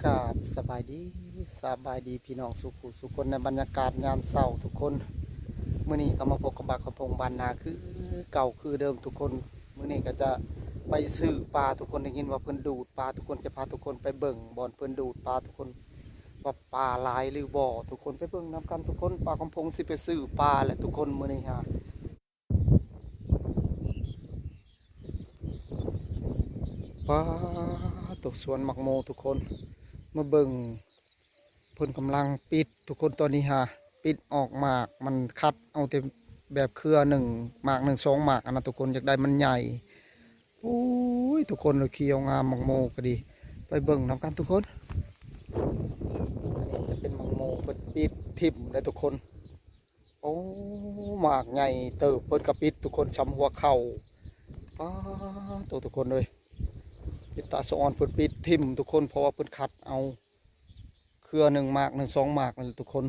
กราบสบายดีพี่น้องสุคนในบรรยากาศยามเช้าทุกคนมื้อนี้ก็มาพบกับบักกระพงบ้านนาคือเก่าคือเดิมทุกคนมื้อนี้ก็จะไปซื้อปลาทุกคนได้ยินว่าเพิ่นดูดปลาทุกคนจะพาทุกคนไปเบิ่งบ่อนเพิ่นดูดปลาทุกคนว่าปลาหลายหรือบ่ทุกคนไปเบิ่งนํกันทุกคนปลากระพงสิไปซื้อปลาแหละทุกคนมื้อนี้ฮะปลาตกสวนหมักโมทุกคนมาเบิ่ง เพิ่นกำลังปิดทุกคนตอนนี้ฮะปิดออกหมากมันคัดเอาแต่แบบเครือหนึ่งหมากหนึ่งสองหมากอันนั้นทุกคนอยากได้มันใหญ่โอ้ยทุกคนเลยเคียวงามมังโมก็ดีไปเบิ่งน้ำกันทุกคนอันนี้จะเป็นมังโมเปิดปิดทิ่มเลยทุกคนโอ้หมากใหญ่เติบเปิดกระปิดทุกคนช้ำหัวเข่าป้าตัวทุกคนเลยปิดตาสะออนเปิดปิดทิ่มทุกคนเพราะว่าเปิดคัดเอาเครือหนึ่งหมากหนึ่งสองหมากนั่นทุกคน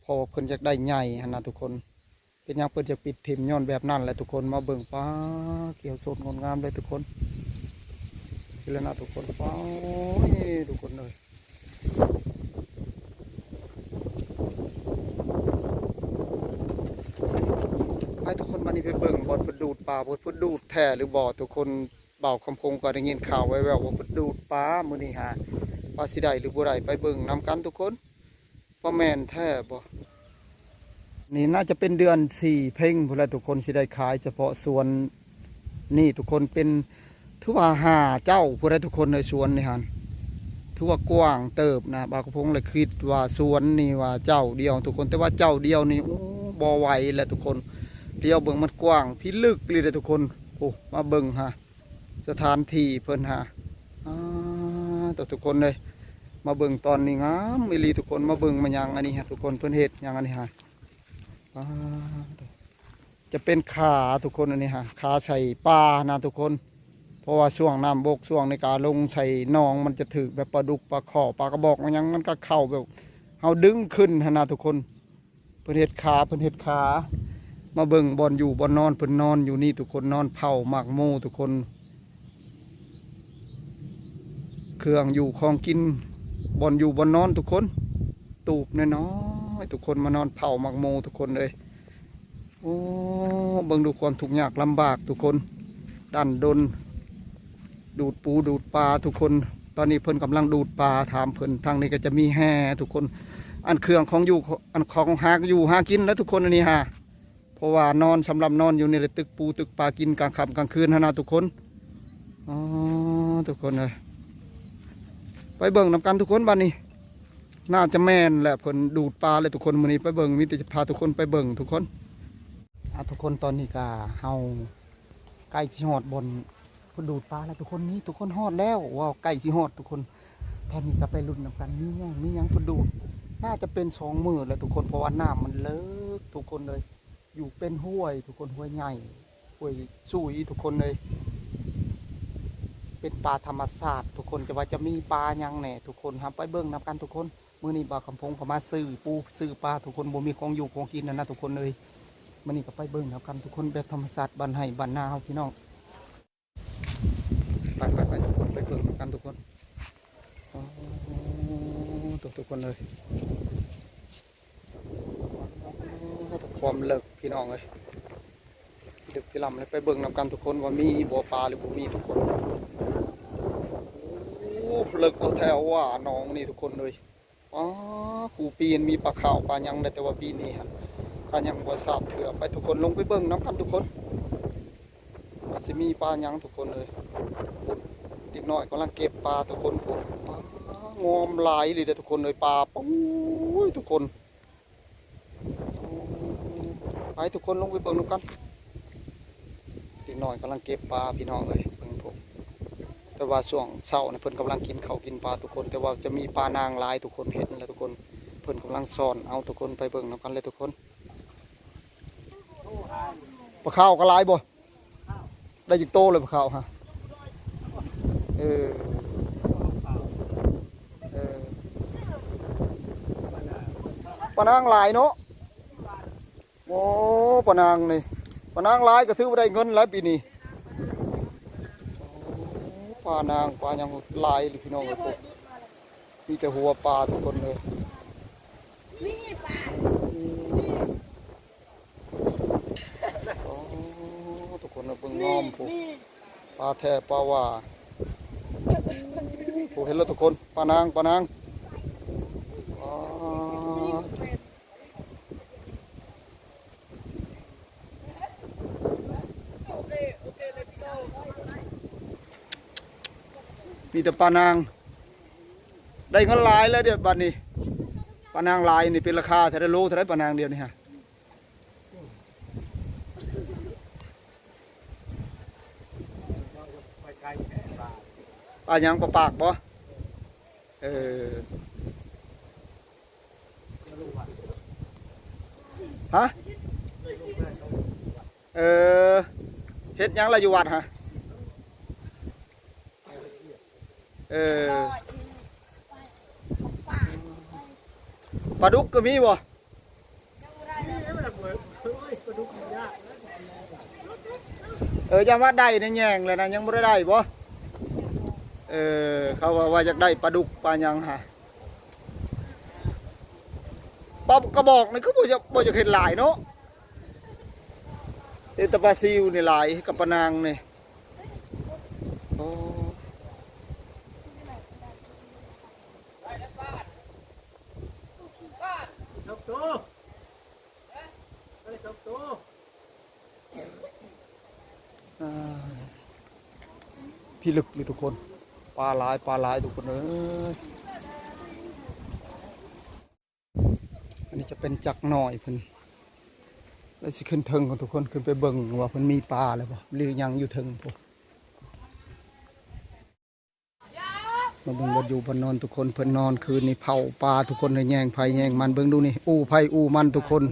พอเพิ่นจะได้ใหญ่ฮะนะทุกคนเป็นยังเพิ่นจะปิดทิมย้อนแบบนั้นแหละทุกคนมาเบิ่งป้าเกี่ยวสดงดงามเลยทุกคนนี่แหละนะทุกคนป้าทุกคนเลยให้ทุกคนมานี่ไปเบิ่งบอลเพิ่นดูดปลาเพิ่นดูดแท้หรือบ่ทุกคนเบาคำพงก็ได้ยินข่าวไว้แววว่าเพิ่นดูดปลามื้อนี้ฮะปลาสิได้หรือบ่ได้ไปเบิ่งนำกันทุกคนว่าแม่นแท้บ่นี่น่าจะเป็นเดือนสี่เพ่งพวกเราทุกคนสิได้ขายเฉพาะสวนนี่ทุกคนเป็นถือว่า5 เจ้าพวกเราทุกคนในสวนนี่ฮะถือว่ากว้างเติบนะบางกระพงเลยคิดว่าสวนนี่ว่าเจ้าเดียวทุกคนแต่ว่าเจ้าเดียวนี่โอ้บ่ไหวแหละทุกคนเดียวเบิ่งมันกว้างพิลึกเลยทุกคนโอ้มาเบิ่งฮะสถานที่เพิ่นฮะต่อทุกคนเลยมาเบิ่งตอนนี้งามอีหลีทุกคนมาเบิ่งมายังอันนี้ฮะทุกคนเพิ่นเฮ็ดยังอันนี้ฮะจะเป็นขาทุกคนอันนี้ฮะขาใส่ปลานะทุกคนเพราะว่าช่วงน้ำบกช่วงในการลงใส่หนองมันจะถือแบบปลาดุกปลาขอปลากระบอกมันยังมันก็เข้าแบบเฮาดึงขึ้นนะทุกคนเพิ่นเฮ็ดขาเพิ่นเฮ็ดขามาเบิ่งบอลอยู่บอลนอนเพิ่นนอนอยู่นี่ทุกคนนอนเผาหมากโมทุกคนเครื่องอยู่ของกินบอลอยู่บอลนอนทุกคนตูบน้อยๆทุกคนมานอนเผาหมากโมทุกคนเลยโอ้เบิ่งดูความทุกข์ยากลำบากทุกคนดันดนดูดปูดูดปลาทุกคนตอนนี้เพิ่นกำลังดูดปลาถามเพิ่นทางนี้ก็จะมีแห่ทุกคนอันเครื่องของอยู่อันของหาอยู่หากินแล้วทุกคนอันนี้ฮะเพราะว่านอนสำหรับนอนอยู่ในตึกปูตึกปลากินกลางค่ำกลางคืนฮะนะทุกคนอ๋อทุกคนเลยไปเบิ่งนำกันทุกคนบ้านนี้น่าจะแม่นแหละเพิ่นดูดปลาเลยทุกคนมื้อนี้ไปเบิ่งมีแต่จะพาทุกคนไปเบิ่งทุกคนทุกคนตอนนี้ก็เฮาใกล้สิฮอดบนเพิ่นดูดปลาแล้วทุกคนนี้ทุกคนฮอดแล้วว้าวใกล้สิฮอดทุกคนตอนนี้ก็ไปลุ้นนำกันมีหยังเพิ่นดูดน่าจะเป็น2 มื้อแล้วทุกคนเพราะว่าน้ำมันเลิกทุกคนเลยอยู่เป็นห้วยทุกคนห้วยใหญ่ห้วยซุยทุกคนเลยเป็นปลาธรรมชาติทุกคนจะว่าจะมีปลายังแหน่ทุกคนครับไปเบิ่งนำกันทุกคนมื้อนี้บ่าวคำพงก็มาซื้อปูซื้อปลาทุกคนบ่มีของอยู่ของกินนะทุกคนเลยมื้อนี้ก็ไปเบิ่งนำกันทุกคนแบบธรรมชาติบ้านไห้บ้านนาเฮาพี่น้องไปทุกคนไปเบิ่งนำกันทุกคนทุกคนเลยความเลิกพี่น้องเลยดึกพี่ลำเลยไปเบิ่งนำกันทุกคนว่ามีบ่อปลาหรือบ่มีทุกคนเลิกเอาแถวว่าน้องนี่ทุกคนเลยครูปีนมีปลาขาวปลายังแต่ว่าปีนี้ฮะปลายังบ่ทราบเถื่อไปทุกคนลงไปเบิ่งน้ำกันทุกคนอาจจะมีปลายังทุกคนเลยเด็กน้อยกำลังเก็บปลาทุกคนผมงอมลายเลยทุกคนเลยปลาปุ้ยทุกคนไปทุกคนลงไปเบิ่งน้ำกันเด็กน้อยกำลังเก็บปลาพี่น้องเลยแต่ว่าช่วงเช้าเนี่ยเพิ่นกำลังกินข้าวกินปลาทุกคนแต่ว่าจะมีปลานางลายทุกคนเห็นแล้วทุกคนเพิ่นกำลังซ่อนเอาทุกคนไปเบิ่งนำกันเลยทุกคนปลาข้าวก็ลายบ่ได้จิกโตเลยปลาข้าวฮะปลานางลายเนาะโอ้ปลานางนี่ปลานางลายก็ถือว่าได้เงินแล้วปีนี้ปลานางปลายังลายหรือพี่น้องเลยพวก มีแต่หัวปลาทุกคนเลยนี่ปลาโอ้ทุกคนนะเบิ่งงอมผู้ปลาแท้ปลาว่าผู้เห็นแล้วทุกคนปลานางอ๋อมีแต่ปลานางได้เงินหลายแล้วเดี๋ยวบัดนี้ปลานางลายนี่เป็นราคาเท่าไรโลเท่าไรปลานางเดียวนี่ฮะปลายังปลาปากบ่เออฮะเฮ็ดยังละอยู่วัดฮะปลาดุกก็มีบ่ยังว่าได้ในแยงเลยนะยังไม่ได้บ่เขาว่าอยากได้ปลาดุกปลายังฮะปลากระบอกนี่คือบ่จะเห็นหลายเนาะแต่ปลาซิวนี่หลายกับปลานางนี่โอ้พี่ลึกเลยทุกคนปลาหลายทุกคนอันนี้จะเป็นจักหน่อยเพิ่นแล้วสิขึ้นเทิงของทุกคนขึ้นไปเบิ่งว่าเพิ่นมีปลาอะไรบ่หรือยังอยู่เทิงพวกมาเบิ่งบ่อยู่บ่นอนทุกคนเพิ่นนอนคืนนี้เผาปลาทุกคนเลยแย่งไผแย่งมันเบิ่งดูนี่อู้ไผอู้มันทุกคน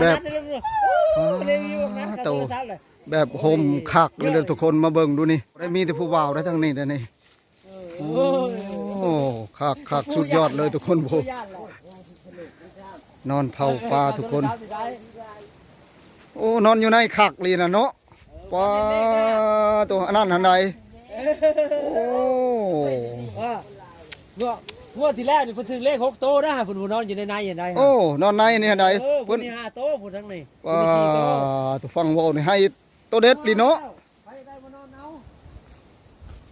แบบโตแบบโฮมคักเลยทุกคนมาเบิ่งดูนี่ได้มีแต่ผู้บ่าวได้ทั้งนี้ได้นี่โอ้คักสุดยอดเลยทุกคนโบนอนเผาปลาทุกคนโอ้นอนอยู่ในคักเลยนะเนาะปลาตัวอันนั้นอันใดโอ้งวดที่แรกนี่เพิ่นถึงเลข6โตนะเพิ่นนอนอยู่ในอย่างใดโอ้นอนในนี่อันใดเพิ่น5โตเพิ่นทั้งนี้ว้าตัวฟังเว้านี่ให้ตัวเด็ดลิเนาะ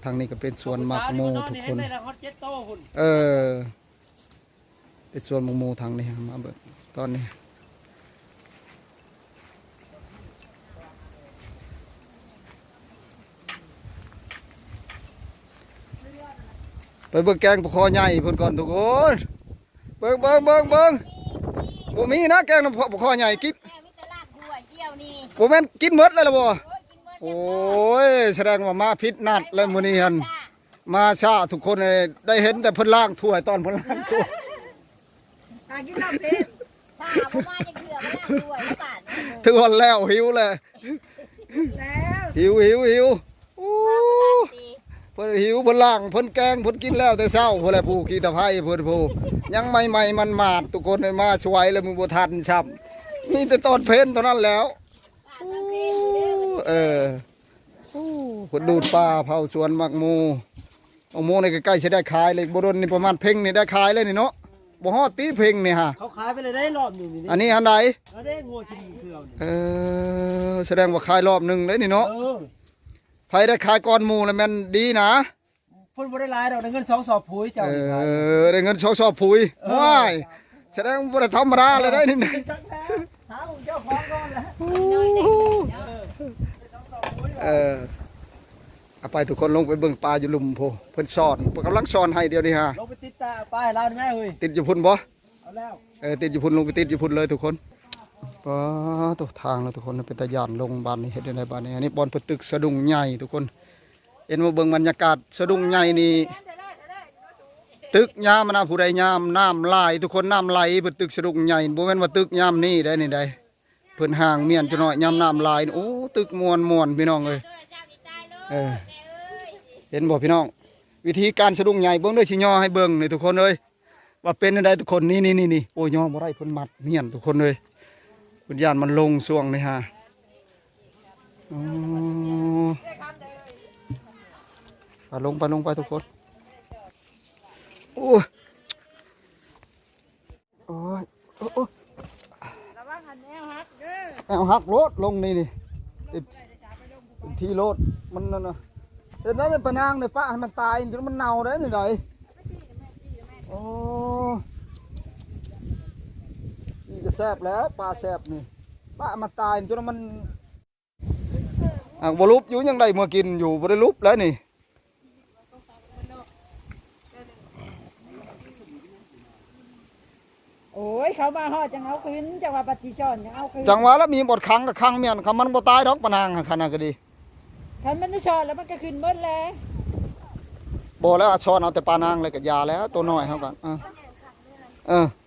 ทางนี้ก็เป็นสวนหมากโมทุกคนเป็นสวนหมากโมทางนี้มาเบิดตอนนี้ไปเบิ่งแกงปลาคอใหญ่เพิ่นก่อนทุกคนเบิ่งบ่มีนะแกงปลาคอใหญ่กินบ่แม่นกินหมดเลยล่ะบ่โอ้ยแสดงว่ามาผิดนัดแล้วมื้อนี้หั่นมาช้าทุกคนได้เห็นแต่เพิ่นล้างถ้วยตอนเพิ่นล้างถ้วยกินน้ำเพชรช้าบ่มาจะเกลือมาล้างถ้วยแล้วบาดถึงวันแล้วหิวเลยหิวโอ้เพิ่นหิวเพิ่นล้างเพิ่นแกงเพิ่นกินแล้วแต่เช้าเพิ่นแหละผู้ขี้ตะไคร้เพิ่นผู้ยังใหม่ๆมันมาดทุกคนมาสวยแล้วมึงบ่ทันซ้ำมีแต่ตอนเพลนเท่านั้นแล้วเพิ่นดูดปลาเผาสวนหมากโมเอาโมในใกล้ๆสิได้ขายเลยบ่โดนนี่ประมาณเพ่งนี่ได้ขายเลยนี่เนาะบ่ฮอดตีเพ่งนี่ฮะเขาขายไปเลยได้รอบนึงนี่อันนี้อันใดได้งัวกินเครื่องแสดงว่าขายรอบนึงเลยนี่เนาะไผได้ขายก่อนหมู่แล้วแม่นดีนะเพิ่นบ่ได้หลายดอกได้เงิน2 สอบปุ๋ยเจ้าได้เงิน2 สอบปุ๋ยว้ายแสดงบ่ได้ธรรมดาเลยได้นี่นะหาเจ้าของก่อนแล้วเอาไปทุกคนลงไปเบิ่งปลาอยู่ลุมโพเพิ่นสอนกำลังสอนให้เดี๋ยวนี้ฮะลงไปติดตาปลาให้ลานแม่เฮ้ยติดอยู่พุ่นบ่เอาแล้วติดอยู่พุ่นลงไปติดอยู่พุ่นเลยทุกคนป้าตัวทางแล้วทุกคนเป็นตะยานลงบ้านนี้เฮ็ดได้บ้านนี้อันนี้บอนเพิ่นตึกสะดุ้งใหญ่ทุกคนเห็นว่าเบิ่งบรรยากาศสะดุ้งใหญ่นี่ตึกยามนะผู้ใดยามน้ำไหลทุกคนน้ำไหลเพิ่นตึกสะดุ้งใหญ่บ่แม่นว่าตึกยามนี้ได้นี่ได้เพิ่นห่างเมียนจะน้อยยามน้ำไหลโอ้ตึกม่วนพี่น้องเอ้ยเห็นบ่พี่น้องวิธีการสะดุ้งใหญ่เบิ่งด้วยสิย่อให้เบิ่งนี่ทุกคนเอ้ยว่าเป็นจังไดทุกคนนี่โอ้ยย่อบ่ได้เพิ่นมัดเมียนทุกคนเอ้ยวิญญาณมันลงช่วงนี่ฮะไปลงไปทุกคนโอ้ เอาหักรถลงนี่เป็นที่รถมันนั่นน่ะเห็นไหมเป็นปะนางในป้าให้มันตายจนมันเน่าได้นี่เลยโอ้นี่ก็แซ่บแล้วปลาแซ่บนี่ป้ามันตายจนมันบ่ลุบอยู่ยังได้มากินอยู่บ่ได้ลุบแล้วนี่ โอ้ยเขามาฮอดจังเอาคืนจังว่าปฏิชอนจังเอาคืน จังหวะแล้วมีบทคังกับคังเมียนคำมันบ่ตายดอกปะนางขนาดก็ดี คันมันได้ชอนแล้วมันก็ขึ้นเบิดแล้ว บ่แล้วช้อนเอาแต่ปลานางเลยกับยาแล้วตัวน้อยเฮากัน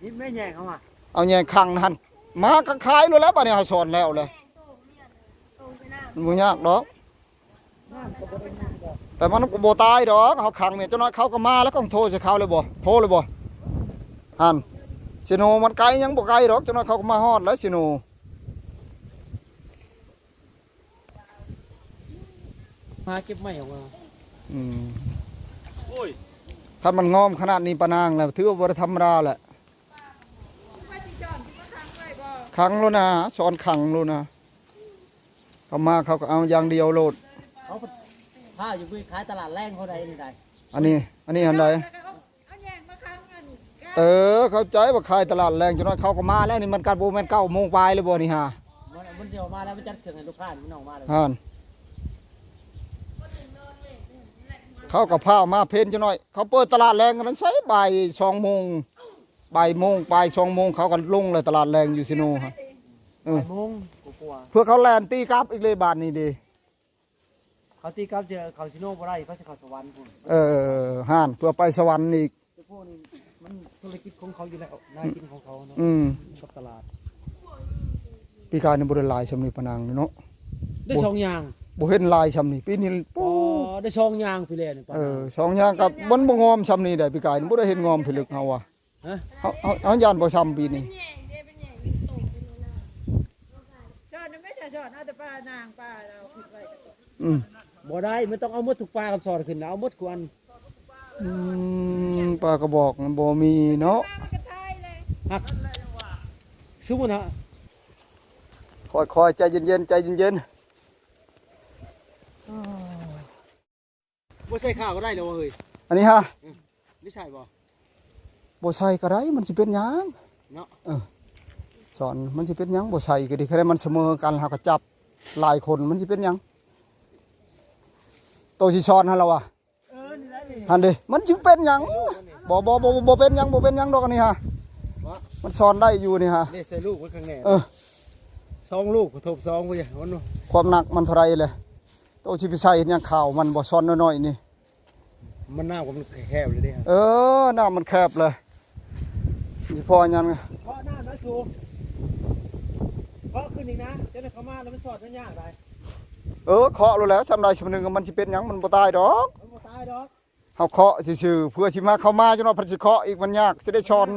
นี่แม่แย่งเขาอ่ะ เอาแยงคังนั่นมาก็ขายรู้แล้วบัดนี้เฮาสอนแล้วเลยมันบ่ยากดอกแต่มันก็บ่ตายดอกเฮาคังเมียนตัวน้อยเขาก็มาแล้วก็ต้องโทรใส่เขาเลยบ่โทรเลยบ่หั่นสิโนมันไกลยังบ่ไกลดอกตัวน้อยเขาก็มาฮอดแล้วสิโน มาเก็บไม้ออกมา โอ้ยถ้ามันงอมขนาดนี้ปะนางแล้วถือว่าบ่ได้ธรรมดาแหละขังแล้วนะสอนขังแล้วนะเขามาเขาก็เอาอย่างเดียวโลด เขาผ้าอยู่ที่ขายตลาดแรงเขาได้นี่ได้ อันนี้อันใดเข้าใจว่าขายตลาดแรงจนว่าเขาก็มาแล้วนี่มันการโบแมน9 โมงปลายเลยบ่นี่ฮะ มันเสียวมาแล้วมันจัดเครื่องให้ลูกค้ามันออกมาเลย ฮะเขากับผ้ามาเพนจะน้อยเขาเปิดตลาดแรงกันนั้นใช้บ่าย2 โมงบ่าย2 โมงเขากันลงเลยตลาดแรงอยู่ซิโนฮะ โมงกลัว เพื่อเขาแลนตีกลับอีกเลยบาทนี้ดี เขาตีกับเจอเขาชิโน่บ่ได้เขาจะเข้าสวรรค์พุ่น ห่านเพื่อไปสวรรค์อีก พวกนี้มันธุรกิจของเขาอยู่แล้วนายกินของเขาเนาะกับตลาด ปีกายในบริเวณลายชำนีปะนางนี่เนาะ ได้2อย่าง บ่เห็นลายชำนีปีนี้ อ๋อได้2อย่างพี่เล่นี่ 2 อย่างกับมันบ่งอมชำนีได้ปีกายนี่บ่ได้เห็นงอมผลึกเฮาว่ะ ฮะ เฮาย่านบ่ชำปีนี้ ชอนไม่ใช่ชอนเอาแต่ปลานางปลาเราคิดไว้ บ่ได้มันต้องเอาหมดทุกปลากับสอดขึ้นเอาหมดกวน ปลากระบอกมันบ่มีเนาะ มันก็ตายเลย หักซุมื้อนะ ค่อยๆใจเย็นๆใจเย็น บ่ใส่ข้าวก็ได้แล้วเฮ้ย ๆอันนี้ฮะ ไม่ใช่บ่ บ่ใส่ก็ได้มันสิเป็นหยัง เนาะ สอนมันสิเป็นหยังบ่ใส่ก็ดีแค่มันเสมอกันเฮาก็จับหลายคนมันสิเป็นหยังโตสิสอนหั่นล่ะวะ นี่ได้นี่ หั่นดิมันสิเป็นหยังบ่เป็นหยังดอกอันนี้ฮะมันสอนได้อยู่นี่ฮะ นี่ใส่ลูกไว้ข้างใน 2 ลูกก็ทบ2บ่ใช่มัน ความหนักมันเท่าไรเลยโตสิไปใส่เฮ็ดหยังข่าวมันบ่ซ้อนน้อยๆนี่ มันน้ำกับมันแคบเลยเด้ฮะ น้ามันแคบเลยสิพอหยัง เพราะน้ำมันสูงเพราะขึ้นอีกนะจะได้เข้ามาแล้วมันสอดมันยากได้ เคาะรู้แล้วชำใดชำหนึงก็มันสิเป็นหยังมันบ่ตายดอก มันบ่ตายดอก เฮาเคาะซื่อๆเพื่อสิมาเข้ามาจังว่าเพิ่นสิเคาะอีกมันยากสิได้ช้อน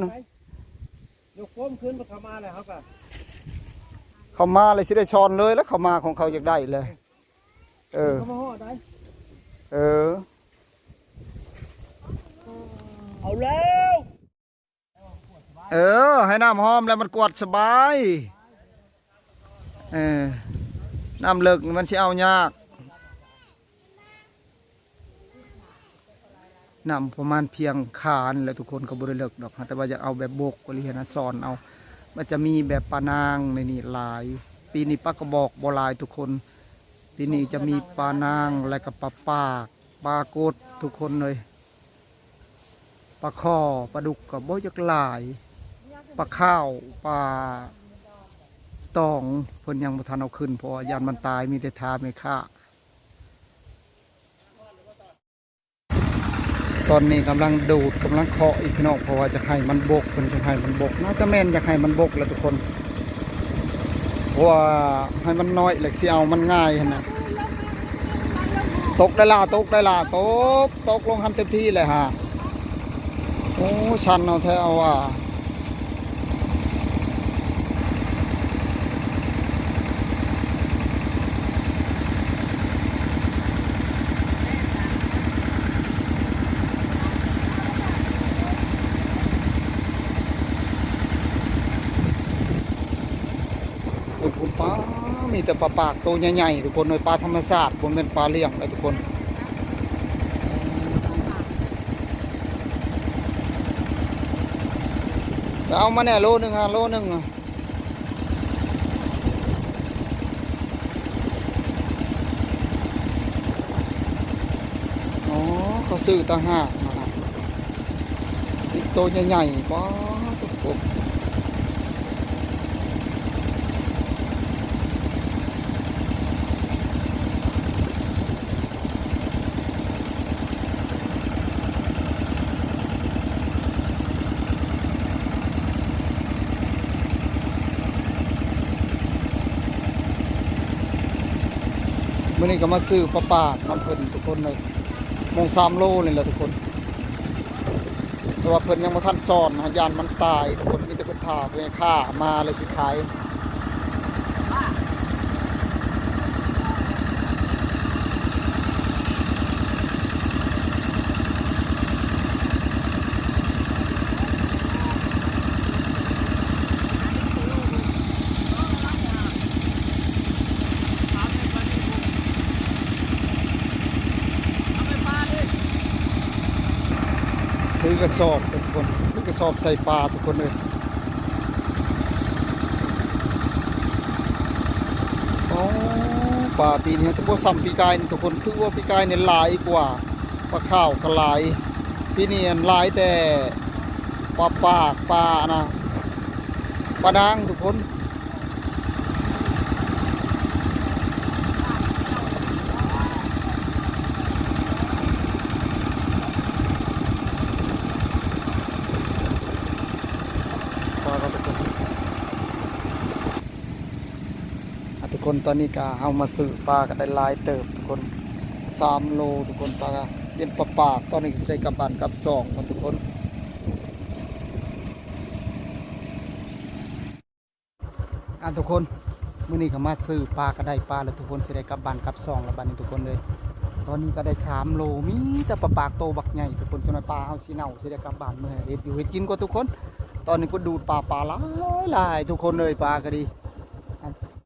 ยกโค้มขึ้นมาเข้ามาแล้วครับก็ เข้ามาเลยสิได้ช้อนเลยแล้วเข้ามาของเขาอยากได้เลย เข้ามาฮอดได้ เอาแล้ว ให้น้ำหอมแล้วมันกวาดสบายน้ำเลิกมันสิเอายากน้ำประมาณเพียงคานแล้วทุกคนก็บ่ได้เลิกดอกแต่ว่าจะเอาแบบโบกก็เรียนนะสอนเอามันจะมีแบบปลานางในนี่หลายปีนี้ปลากระบอกบ่หลายทุกคนปีนี้จะมีปลานางและก็ปลาปากปลากดทุกคนเลยปลาข้อปลาดุกกับบ่จักหลายปลาข้าวปลาตองเพิ่นยังบ่ทันเอาขึ้นเพราะยานมันตายมีแต่ทาไม่ค่าตอนนี้กำลังดูดกำลังเคาะอีกพี่น้องเพราะว่าจะให้มันบกเพิ่นจะให้มันบกน่าจะแม่นอยากให้มันบกแล้วทุกคนเพราะว่าให้มันน้อยแหละสิเอามันง่ายหั่นน่ะตกได้ล่ะตกลงทำเต็มที่เลยฮะโอ้ชันเอาแท้เอาว่า ปลามีแต่ปลาปากตัวใหญ่ๆทุกคนเลยปลาธรรมชาติบ่แม่นปลาเลี้ยงเลยทุกคนเอามาแน่โลนึงฮะโลนึงอะอ๋อเขาซื้อต่างหากนะครับอีกตัวใหญ่ๆป้าทุกคน มื่อนี้ก็มาซื้อปลาปากน้ำเพิ่นทุกคนเลยมง3 โลเลยแหละทุกคนแต่ว่าเพิ่นยังบ่ทันซ่อนนะยานมันตายทุกคนมีแต่เพิ่นท่าเพื่อให้ฆ่ามาเลยสิขายถือกระสอบทุกคนถือกระสอบใส่ปลาทุกคนเลยอ๋อปลาปีนี้ถือว่าซ้ำปีกายนี่ทุกคนถือว่าปีกายเนี่ยหลายกว่าปลาข้าวก็หลายปีนี้หลายแต่ปลาปากปลานะปลานางทุกคนปลาก็ทุกคนทุกคนตอนนี้ก็เอามาซื้อปลาก็ได้หลายเติบทุกคน3 โลทุกคนปลาเย็นปลาปากตอนนี้ก็สิได้กลับบ้านกลับซองกันทุกคนทุกคนมื้อนี้ก็มาซื้อปลาก็ได้ปลาแล้วทุกคนสิได้กลับบ้านกลับซองแล้วบัดนี้ทุกคนเลยตอนนี้ก็ได้3 โลมีแต่ปลาปากโตบักใหญ่ทุกคนจนว่าปลาเฮาสิเน่าสิได้กลับบ้านมื้อเฮ็ดอยู่เฮ็ดกินกว่าทุกคนตอนนี้ก็ดูดปลาหลายทุกคนเลยปลาก็ดี